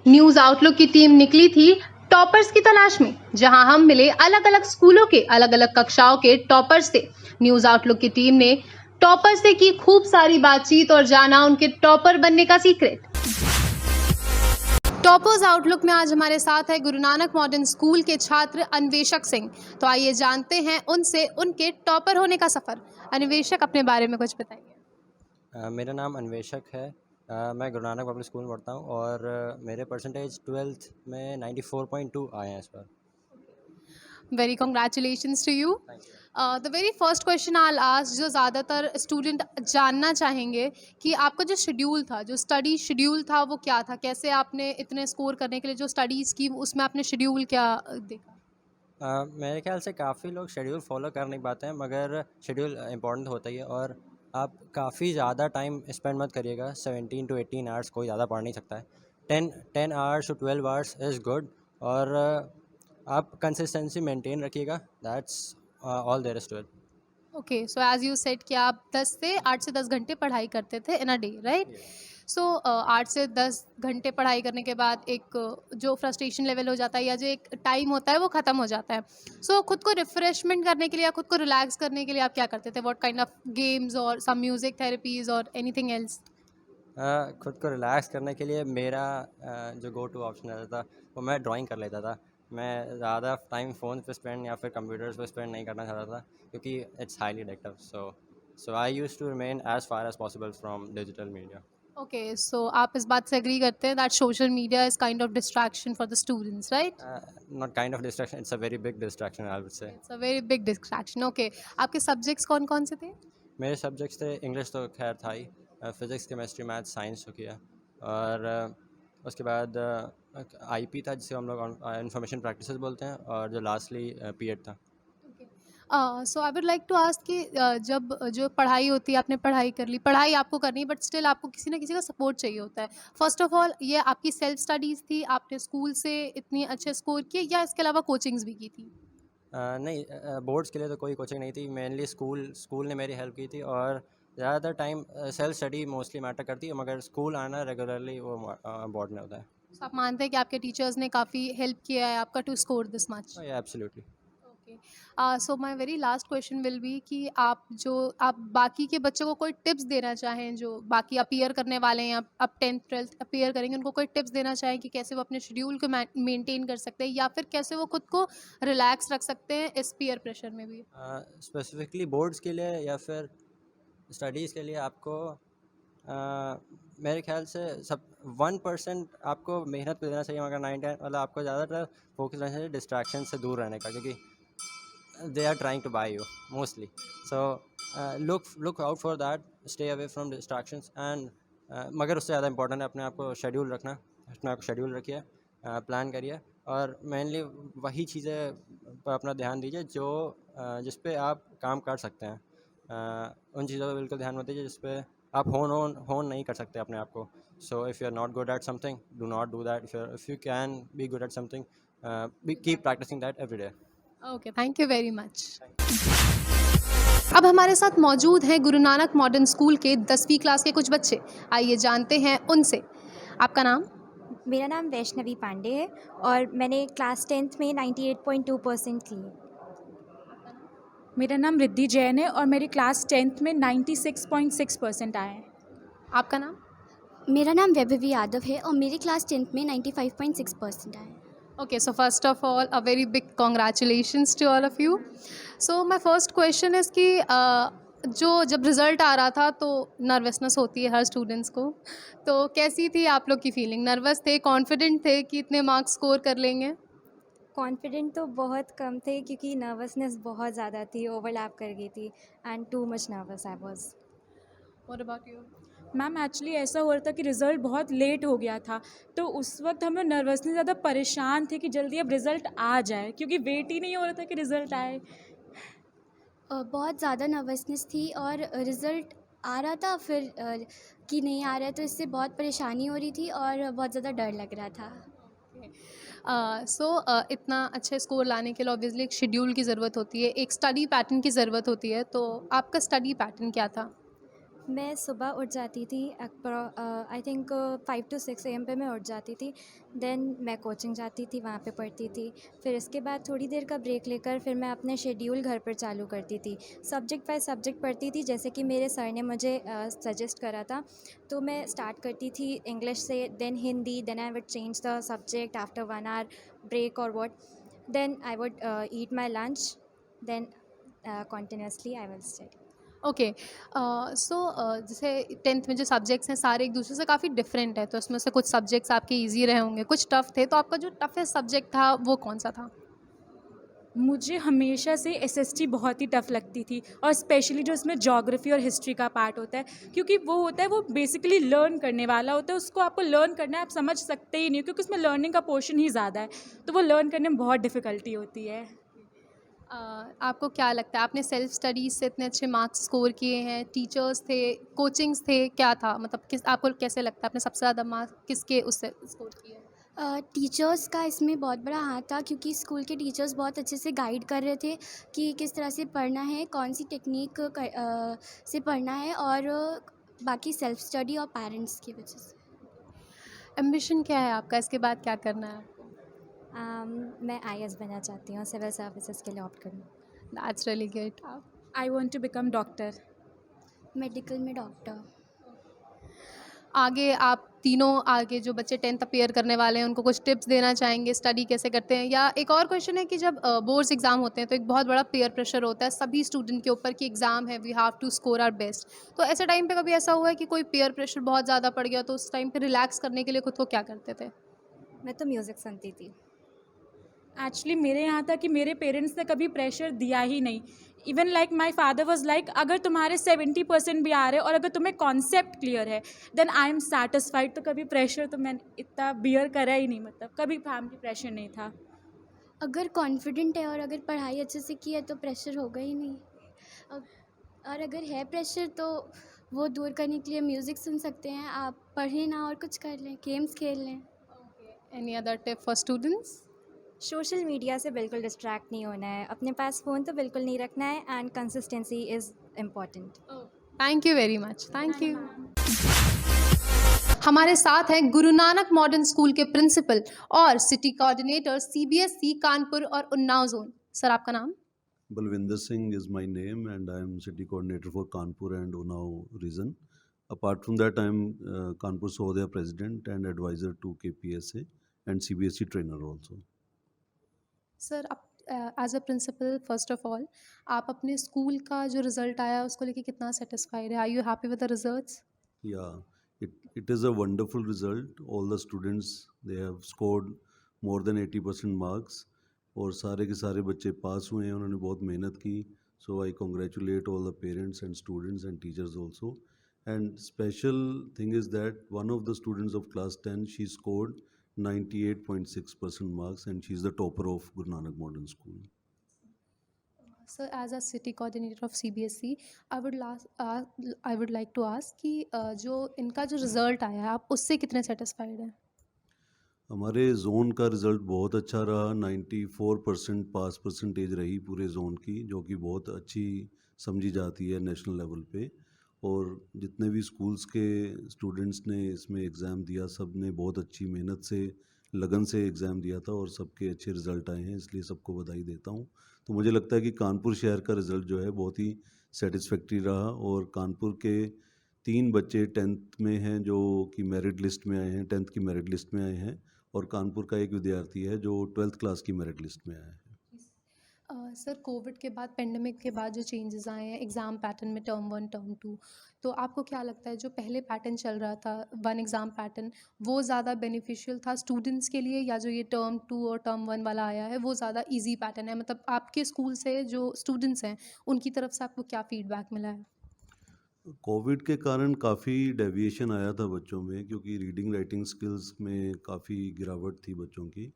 News outlook की team निकली थी टॉपर्स की तलाश में, जहां हम मिले अलग अलग स्कूलों के अलग अलग कक्षाओं के टॉपर्स से। न्यूज आउटलुक की टीम ने टॉपर से की खूब सारी बातचीत और जाना उनके टॉपर बनने का सीक्रेट। टॉपर्स आउटलुक में आज हमारे साथ है गुरु नानक मॉडर्न स्कूल के छात्र अन्वेषक सिंह। तो आइए जानते हैं उनसे उनके टॉपर होने का सफर। अन्वेषक, अपने बारे में कुछ बताइए। मेरा नाम अन्वेषक है। मैं गुरु नानक पब्लिक स्कूल में पढ़ता हूँ और मेरे परसेंटेज 12th में 94.2 आए हैं इस बार। Very congratulations to you. Thank you. The very first question I ask, जो ज़्यादातर स्टूडेंट जानना चाहेंगे कि आपका जो शेड्यूल था, जो स्टडी शेड्यूल था, वो क्या था? कैसे आपने इतने स्कोर करने के लिए जो स्टडीज़ की, उसमें आपने शेड्यूल क्या देखा? मेरे ख्याल से काफ़ी लोग शेड्यूल फॉलो कर नहीं पाते हैं, मगर शेड्यूल इम्पोर्टेंट होता ही है। और आप काफ़ी ज़्यादा टाइम स्पेंड मत करिएगा। 17 to 18 आवर्स कोई ज़्यादा पढ़ नहीं सकता है। 10 hours to 12 hours is good. और आप कंसिस्टेंसी मेंटेन रखिएगा। That's all there is to it. Okay, so as you said कि आप 8 से 10 घंटे पढ़ाई करते थे इन अ डे, राइट? सो 8 से 10 घंटे पढ़ाई करने के बाद एक जो फ्रस्ट्रेशन लेवल हो जाता है या जो एक टाइम होता है वो ख़त्म हो जाता है। सो खुद को रिफ्रेशमेंट करने के लिए या खुद को रिलैक्स करने के लिए आप क्या करते थे? व्हाट काइंड ऑफ गेम्स और सम म्यूजिक थेरेपीज और एनीथिंग एल्स? खुद को रिलैक्स करने के लिए मेरा जो गो टू ऑप्शन रहता था वो मैं ड्राइंग कर लेता था। मैं ज़्यादा टाइम फ़ोन पे स्पेंड या फिर कंप्यूटर्स पे स्पेंड नहीं करना चाहता था, क्योंकि it's highly addictive. So I use to remain as far as possible from digital media. Okay, so आप इस बात से एग्री करते हैं that social media is kind of distraction for the students, right? Not kind of distraction, it's a very big distraction I would say. It's a very big distraction. Okay, आपके subjects कौन-कौन से थे? मेरे subjects थे, English तो खैर था ही, physics chemistry maths science तो किया। और उसके बाद आईपी था, जिसे हम लोग इंफॉर्मेशन प्रैक्टिसेस बोलते हैं, और जो लास्टली पीएड था। So I would like to ask कि जब जो पढ़ाई होती है, आपने पढ़ाई कर ली, पढ़ाई आपको करनी है, बट स्टिल आपको किसी ना किसी का सपोर्ट चाहिए होता है। फर्स्ट ऑफ ऑल, ये आपकी सेल्फ स्टडीज़ थी, आपने स्कूल से इतनी अच्छे स्कोर किए या इसके अलावा कोचिंग्स भी की थी? नहीं, बोर्ड्स के लिए तो कोई कोचिंग नहीं थी। मेनली स्कूल ने मेरी हेल्प की थी। और ज़्यादातर time self study mostly matter करती है, मगर स्कूल आना रेगुलरली वो बोर्ड में होता है। सो आप मानते हैं कि आपके टीचर्स ने काफ़ी हेल्प किया है आपका to score this much? Absolutely. Okay, so my very last question will be कि आप बाकी के बच्चों को कोई टिप्स देना चाहें, जो बाकी अपीयर करने वाले हैं, अब 10th 12th अपीयर करेंगे, उनको कोई टिप्स देना चाहें कि कैसे वो अपने शेड्यूल को मेंटेन कर सकते हैं या फिर कैसे वो खुद को रिलैक्स रख सकते हैं इस पीयर प्रेशर में भी? स्पेसिफिकली बोर्ड्स के लिए या फिर स्टडीज़ के लिए आपको मेरे ख्याल से सब 1% आपको मेहनत पे देना चाहिए, मगर 99 मतलब आपको ज़्यादातर फोकस रहना चाहिए डिस्ट्रैक्शन से दूर रहने का, क्योंकि they are trying to buy you mostly. So look out for that, stay away from distractions, and मगर उससे ज़्यादा इंपॉर्टेंट है अपने आप को शेड्यूल रखना। अपने आप को शेड्यूल रखिए, प्लान करिए, और मेनली वही चीज़ें पर अपना ध्यान दीजिए जो जिस पे आप काम कर सकते हैं। उन चीज़ों पर बिल्कुल ध्यान मत दीजिए जिस पे आप होन नहीं कर सकते अपने आप को। So if you are not good at something, do not do that. If you can be good at something, keep practicing that every day. Okay, thank you very much. अब हमारे साथ मौजूद हैं गुरु नानक मॉडर्न स्कूल के 10वीं class के कुछ बच्चे। आइए जानते हैं उनसे। आपका नाम? मेरा नाम वैष्णवी पांडे है और मैंने क्लास 10th में 98.2% लिए। मेरा नाम रिद्धि जैन है और मेरी क्लास 10th में 96.6% आए हैं। आपका नाम? मेरा नाम वैभवी यादव है और मेरी क्लास 10th में 95.6% आए। Okay, so first of all, a very big congratulations to all of you. So my first question is कि जब रिज़ल्ट आ रहा था तो नर्वसनेस होती है हर स्टूडेंट्स को, तो कैसी थी आप लोग की फीलिंग? नर्वस थे, कॉन्फिडेंट थे कि इतने मार्क्स स्कोर कर लेंगे? कॉन्फिडेंट तो बहुत कम थे क्योंकि नर्वसनेस बहुत ज़्यादा थी, ओवरलैप कर गई थी and too much nervous I was. What about you? Ma'am actually ऐसा हो रहा था कि रिज़ल्ट बहुत लेट हो गया था, तो उस वक्त हम लोग नर्वसली ज़्यादा परेशान थे कि जल्दी अब रिज़ल्ट आ जाए, क्योंकि वेट ही नहीं हो रहा था कि रिज़ल्ट आए। बहुत ज़्यादा नर्वसनेस थी और रिज़ल्ट आ रहा था फिर कि नहीं आ रहा है, तो इससे बहुत परेशानी हो रही थी और बहुत ज़्यादा डर लग रहा था। इतना अच्छे स्कोर लाने के लिए ऑब्वियसली एक शेड्यूल की ज़रूरत होती है, एक स्टडी पैटर्न की ज़रूरत होती है, तो आपका स्टडी पैटर्न क्या था? मैं सुबह उठ जाती थी, आई थिंक 5 to 6 AM पे मैं उठ जाती थी। देन मैं कोचिंग जाती थी, वहाँ पे पढ़ती थी। फिर इसके बाद थोड़ी देर का ब्रेक लेकर फिर मैं अपने शेड्यूल घर पर चालू करती थी। सब्जेक्ट बाय सब्जेक्ट पढ़ती थी, जैसे कि मेरे सर ने मुझे सजेस्ट करा था। तो मैं स्टार्ट करती थी इंग्लिश से, then Hindi, then I would change the subject after 1 hour break और what. Then I would eat my lunch, then continuously I will study. Okay. So जैसे 10th में जो सब्जेक्ट्स हैं सारे एक दूसरे से काफ़ी डिफरेंट है, तो उसमें से कुछ सब्जेक्ट्स आपके ईजी रहे होंगे, कुछ टफ थे, तो आपका जो टफेस्ट सब्जेक्ट था वो कौन सा था? मुझे हमेशा से एसएसटी बहुत ही टफ़ लगती थी, और स्पेशली जो इसमें ज्योग्राफी और हिस्ट्री का पार्ट होता है, क्योंकि वो होता है, वो बेसिकली लर्न करने वाला होता है। उसको आपको लर्न करना है, आप समझ सकते ही नहीं हो, क्योंकि उसमें लर्निंग का पोर्शन ही ज़्यादा है, तो वो लर्न करने में बहुत डिफ़िकल्टी होती है। आपको क्या लगता है, आपने सेल्फ स्टडीज से इतने अच्छे मार्क्स स्कोर किए हैं, टीचर्स थे, कोचिंग्स थे, क्या था, मतलब किस आपको कैसे लगता है आपने सबसे ज़्यादा मार्क्स किसके उससे स्कोर किए हैं? टीचर्स का इसमें बहुत बड़ा हाथ था, क्योंकि स्कूल के टीचर्स बहुत अच्छे से गाइड कर रहे थे कि किस तरह से पढ़ना है, कौन सी टेक्निक से पढ़ना है, और बाकी सेल्फ स्टडी और पेरेंट्स की वजह से। एम्बिशन क्या है आपका, इसके बाद क्या करना है आपको? मैं IAS बनना चाहती हूँ, सिविल सर्विसेज के लिए ऑप्ट करूँ। That's really great. I want to become doctor. Medical में डॉक्टर। आगे आप तीनों, आगे जो बच्चे 10th अपीयर करने वाले हैं उनको कुछ टिप्स देना चाहेंगे, स्टडी कैसे करते हैं? या एक और क्वेश्चन है कि जब बोर्ड्स एग्ज़ाम होते हैं तो एक बहुत बड़ा पीयर प्रेशर होता है सभी स्टूडेंट के ऊपर कि एग्ज़ाम है, we have to score our best. तो ऐसे टाइम पे कभी ऐसा हुआ है कि कोई पीयर प्रेशर बहुत ज़्यादा पड़ गया, तो उस टाइम पे रिलैक्स करने के लिए खुद को क्या करते थे? मैं तो म्यूज़िक सुनती थी। एक्चुअली मेरे यहाँ था कि मेरे पेरेंट्स ने कभी प्रेशर दिया ही नहीं। Even like my father was like, अगर तुम्हारे 70% भी आ रहे और अगर तुम्हें कॉन्सेप्ट क्लियर है देन आई एम सेटिस्फाइड। तो कभी प्रेशर तो मैंने इतना बियर करा ही नहीं, मतलब कभी फैमिली प्रेशर नहीं था। अगर कॉन्फिडेंट है और अगर पढ़ाई अच्छे से की है तो प्रेशर होगा ही नहीं। और अगर है प्रेशर तो वो दूर करने के लिए म्यूज़िक सुन सकते हैं, आप पढ़ें ना और कुछ कर लें, गेम्स खेल लें। Any other tip for students? Social media से बिल्कुल डिस्ट्रैक्ट नहीं होना है, अपने पास फ़ोन तो बिल्कुल नहीं रखना है, and consistency is important. Thank you very much, thank you. हमारे साथ हैं गुरु नानक मॉडर्न स्कूल के प्रिंसिपल और सिटी कोऑर्डिनेटर CBSE कानपुर और उन्नाव जोन। सर, आपका नाम? Balwinder Singh is my name, and I am city coordinator for Kanpur and Unnao region. Apart from that, I am Kanpur Sahodaya president and advisor to KPSA and CBSE trainer also. Sir, आप as a principal first of all आप अपने school का जो result आया उसको लेके कितना satisfied है? Are you happy with the results? Yeah, it is a wonderful result. All the students, they have scored more than 80% marks. और सारे के सारे बच्चे पास हुए हैं, उन्होंने बहुत मेहनत की. So I congratulate all the parents and students and teachers also. And special thing is that one of the students of class 10 she scored 98.6% marks, and she is the topper of Guru Nanak Modern School. Sir, as a city coordinator of CBSE I would like to ask कि जो इनका जो result आया है आप उससे कितने satisfied हैं? हमारे जोन का रिज़ल्ट बहुत अच्छा रहा. 94% पास परसेंटेज रही पूरे जोन की, जो कि बहुत अच्छी समझी जाती है नेशनल लेवल पे. और जितने भी स्कूल्स के स्टूडेंट्स ने इसमें एग्ज़ाम दिया, सब ने बहुत अच्छी मेहनत से, लगन से एग्ज़ाम दिया था और सबके अच्छे रिज़ल्ट आए हैं, इसलिए सबको बधाई देता हूँ. तो मुझे लगता है कि कानपुर शहर का रिज़ल्ट जो है बहुत ही सेटिस्फैक्ट्री रहा. और कानपुर के 3 बच्चे 10th में हैं जो कि मेरिट लिस्ट में आए हैं, 10th की मेरिट लिस्ट में आए हैं. और कानपुर का एक विद्यार्थी है जो 12th क्लास की मेरिट लिस्ट में आया है. सर, कोविड के बाद, पेंडेमिक के बाद जो चेंजेस आए हैं एग्ज़ाम पैटर्न में, टर्म 1 टर्म 2, तो आपको क्या लगता है जो पहले पैटर्न चल रहा था 1 एग्ज़ाम पैटर्न, वो ज़्यादा बेनिफिशियल था स्टूडेंट्स के लिए, या जो ये टर्म 2 और टर्म 1 वाला आया है वो ज़्यादा इजी पैटर्न है? मतलब आपके स्कूल से जो स्टूडेंट्स हैं उनकी तरफ से आपको क्या फीडबैक मिला है? कोविड के कारण काफ़ी डेविएशन आया था बच्चों में, क्योंकि रीडिंग राइटिंग स्किल्स में काफ़ी गिरावट थी बच्चों की,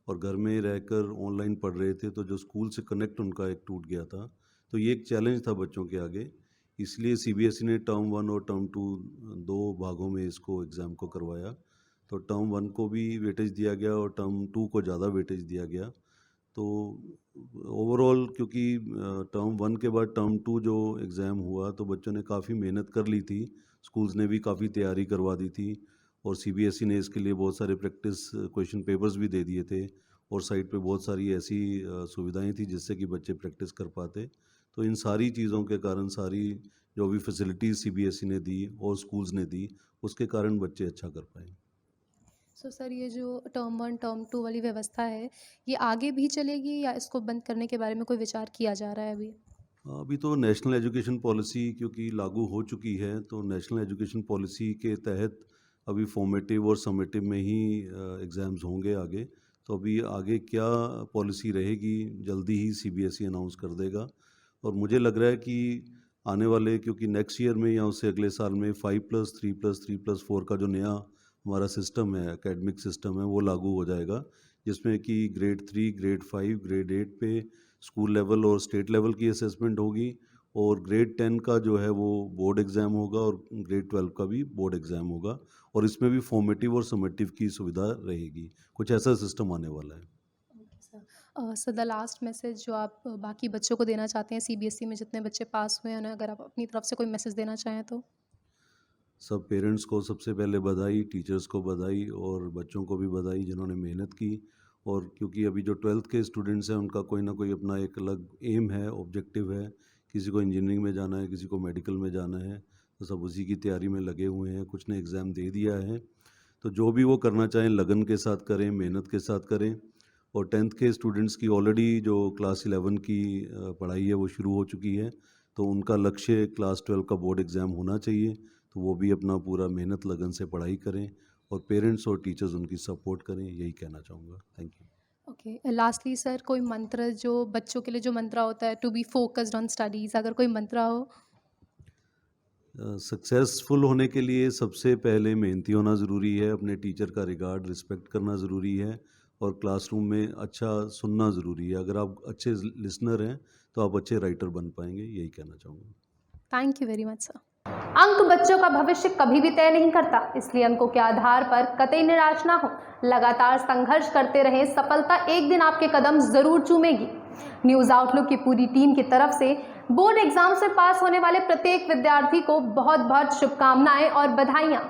और घर में रहकर ऑनलाइन पढ़ रहे थे, तो जो स्कूल से कनेक्ट उनका एक टूट गया था. तो ये एक चैलेंज था बच्चों के आगे. इसलिए CBSE ने टर्म 1 और टर्म 2 2 भागों में इसको एग्ज़ाम को करवाया. तो टर्म 1 को भी वेटेज दिया गया और टर्म 2 को ज़्यादा वेटेज दिया गया. तो ओवरऑल क्योंकि टर्म 1 के बाद टर्म 2 जो एग्ज़ाम हुआ तो बच्चों ने काफ़ी मेहनत कर ली थी, स्कूल्स ने भी काफ़ी तैयारी करवा दी थी और सीबीएसई ने इसके लिए बहुत सारे प्रैक्टिस क्वेश्चन पेपर्स भी दे दिए थे और साइट पे बहुत सारी ऐसी सुविधाएं थी जिससे कि बच्चे प्रैक्टिस कर पाते। तो इन सारी चीज़ों के कारण, सारी जो भी फैसिलिटीज़ सीबीएसई ने दी और स्कूल्स ने दी, उसके कारण बच्चे अच्छा कर पाए। सो सर, ये जो टर्म 1 टर्म 2 वाली व्यवस्था है, ये आगे भी चलेगी या इसको बंद करने के बारे में कोई विचार किया जा रहा है अभी? अभी तो नेशनल एजुकेशन पॉलिसी क्योंकि लागू हो चुकी है, तो नेशनल एजुकेशन पॉलिसी के तहत अभी फॉर्मेटिव और समेटिव में ही एग्ज़ाम्स होंगे आगे। तो अभी आगे क्या पॉलिसी रहेगी जल्दी ही सीबीएसई अनाउंस कर देगा और मुझे लग रहा है कि आने वाले, क्योंकि नेक्स्ट ईयर में या उससे अगले साल में 5+3+3+4 का जो नया हमारा सिस्टम है, एकेडमिक सिस्टम है, वो लागू हो जाएगा, जिसमें कि ग्रेड 3, ग्रेड 5, ग्रेड 8 पे स्कूल लेवल और स्टेट लेवल की असेसमेंट होगी और ग्रेड 10 का जो है वो बोर्ड एग्ज़ाम होगा और ग्रेड 12 का भी बोर्ड एग्ज़ाम होगा और इसमें भी फॉर्मेटिव और समेटिव की सुविधा रहेगी। कुछ ऐसा सिस्टम आने वाला है। सर, द लास्ट मैसेज जो आप बाकी बच्चों को देना चाहते हैं, सीबीएसई में जितने बच्चे पास हुए हैं, उन्हें अगर आप अपनी तरफ से कोई मैसेज देना चाहें तो? सब पेरेंट्स को सबसे पहले बधाई, टीचर्स को बधाई और बच्चों को भी बधाई जिन्होंने मेहनत की। और क्योंकि अभी जो 12th के स्टूडेंट्स हैं उनका कोई ना कोई अपना एक अलग एम है, ऑब्जेक्टिव है, किसी को इंजीनियरिंग में जाना है, किसी को मेडिकल में जाना है, तो सब उसी की तैयारी में लगे हुए हैं। कुछ ने एग्ज़ाम दे दिया है, तो जो भी वो करना चाहें लगन के साथ करें, मेहनत के साथ करें। और 10th के स्टूडेंट्स की ऑलरेडी जो क्लास 11 की पढ़ाई है वो शुरू हो चुकी है, तो उनका लक्ष्य क्लास 12 का बोर्ड एग्ज़ाम होना चाहिए, तो वो भी अपना पूरा मेहनत लगन से पढ़ाई करें और पेरेंट्स और टीचर्स उनकी सपोर्ट करें, यही कहना चाहूँगा। Thank you. Okay, lastly sir, कोई मंत्र जो बच्चों के लिए जो मंत्र होता है, to be focused on studies, अगर कोई मंत्र हो? सक्सेसफुल होने के लिए सबसे पहले मेहनती होना ज़रूरी है, अपने टीचर का रिगार्ड, रिस्पेक्ट करना ज़रूरी है और क्लासरूम में अच्छा सुनना ज़रूरी है। अगर आप अच्छे लिसनर हैं तो आप अच्छे राइटर बन पाएंगे, यही कहना चाहूँगा। Thank you very much sir. अंक बच्चों का भविष्य कभी भी तय नहीं करता, इसलिए अंकों के आधार पर कतई निराश ना हो। लगातार संघर्ष करते रहें, सफलता एक दिन आपके कदम जरूर चूमेगी। न्यूज़ आउटलुक की पूरी टीम की तरफ से बोर्ड एग्जाम से पास होने वाले प्रत्येक विद्यार्थी को बहुत बहुत शुभकामनाएं और बधाइयां।